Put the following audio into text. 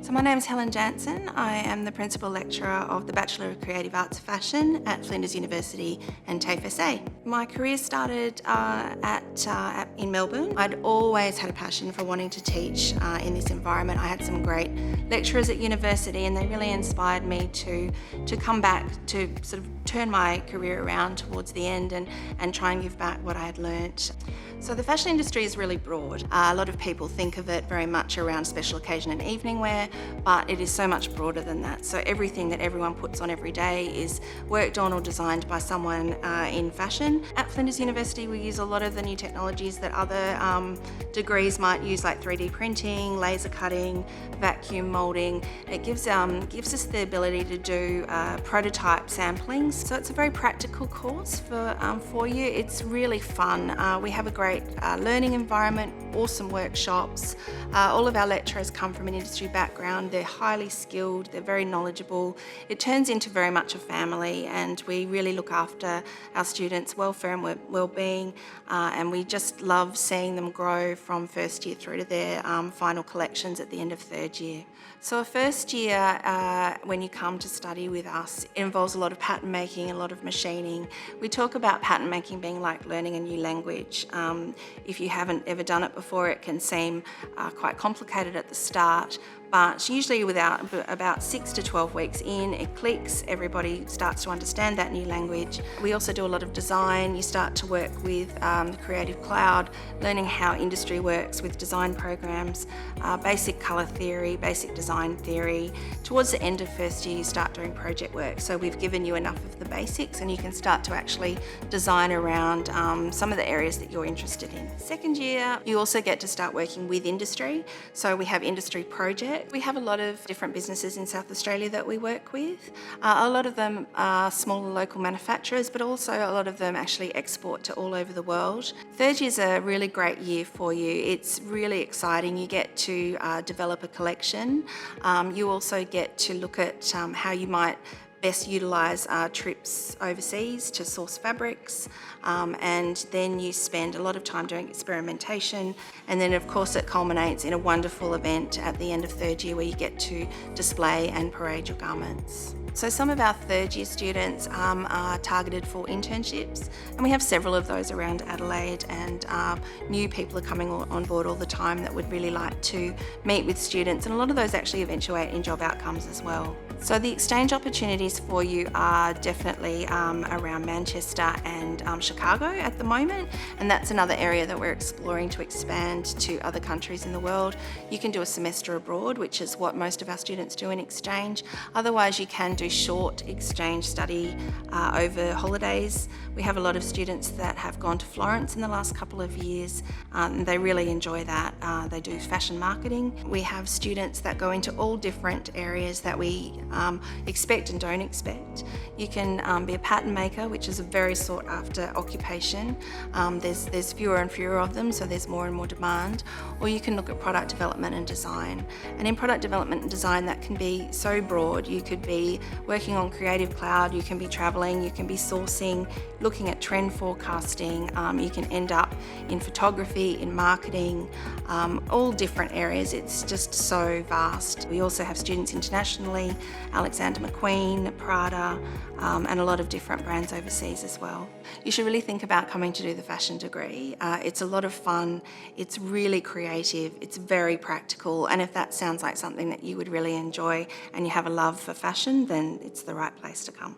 So my name is Helen Jansen. I am the Principal Lecturer of the Bachelor of Creative Arts Fashion at Flinders University and TAFE SA. My career started in Melbourne. I'd always had a passion for wanting to teach in this environment. I had some great lecturers at university and they really inspired me to come back to sort of turn my career around towards the end and try and give back what I had learnt. So the fashion industry is really broad. A lot of people think of it very much around special occasion and evening wear, but it is so much broader than that. So everything that everyone puts on every day is worked on or designed by someone in fashion. At Flinders University we use a lot of the new technologies that other degrees might use, like 3D printing, laser cutting, vacuum moulding. It gives us the ability to do prototype samplings. So it's a very practical course for you. It's really fun. We have a great learning environment, awesome workshops. All of our lecturers come from an industry background. They're highly skilled, they're very knowledgeable. It turns into very much a family, and we really look after our students' welfare and well-being, and we just love seeing them grow from first year through to their final collections at the end of third year. So a first year, when you come to study with us, it involves a lot of pattern making, a lot of machining. We talk about pattern making being like learning a new language. If you haven't ever done it before, it can seem quite complicated at the start, but usually about 6 to 12 weeks in, it clicks, everybody starts to understand that new language. We also do a lot of design. You start to work with the Creative Cloud, learning how industry works with design programs, basic colour theory, basic design theory. Towards the end of first year, you start doing project work. So we've given you enough of the basics and you can start to actually design around some of the areas that you're interested in. Second year, you also get to start working with industry. So we have industry projects. We have a lot of different businesses in South Australia that we work with. A lot of them are smaller local manufacturers, but also a lot of them actually export to all over the world. Third year is a really great year for you. It's really exciting. You get to develop a collection. You also get to look at how you might best utilise trips overseas to source fabrics, and then you spend a lot of time doing experimentation, and then of course it culminates in a wonderful event at the end of third year where you get to display and parade your garments. So some of our third year students are targeted for internships, and we have several of those around Adelaide, and new people are coming on board all the time that would really like to meet with students, and a lot of those actually eventuate in job outcomes as well. So the exchange opportunities for you are definitely around Manchester and Chicago at the moment, and that's another area that we're exploring to expand to other countries in the world. You can do a semester abroad, which is what most of our students do in exchange. Otherwise you can do short exchange study over holidays. We have a lot of students that have gone to Florence in the last couple of years, and they really enjoy that. They do fashion marketing. We have students that go into all different areas that we expect and don't expect. You can be a pattern maker, which is a very sought after occupation. There's fewer and fewer of them, so there's more and more demand. Or you can look at product development and design. And in product development and design, that can be so broad. You could be working on Creative Cloud, you can be travelling, you can be sourcing, looking at trend forecasting, you can end up in photography, in marketing, all different areas. It's just so vast. We also have students internationally, Alexander McQueen, Prada, and a lot of different brands overseas as well. You should really think about coming to do the fashion degree. It's a lot of fun, it's really creative, it's very practical, and if that sounds like something that you would really enjoy and you have a love for fashion, then it's the right place to come.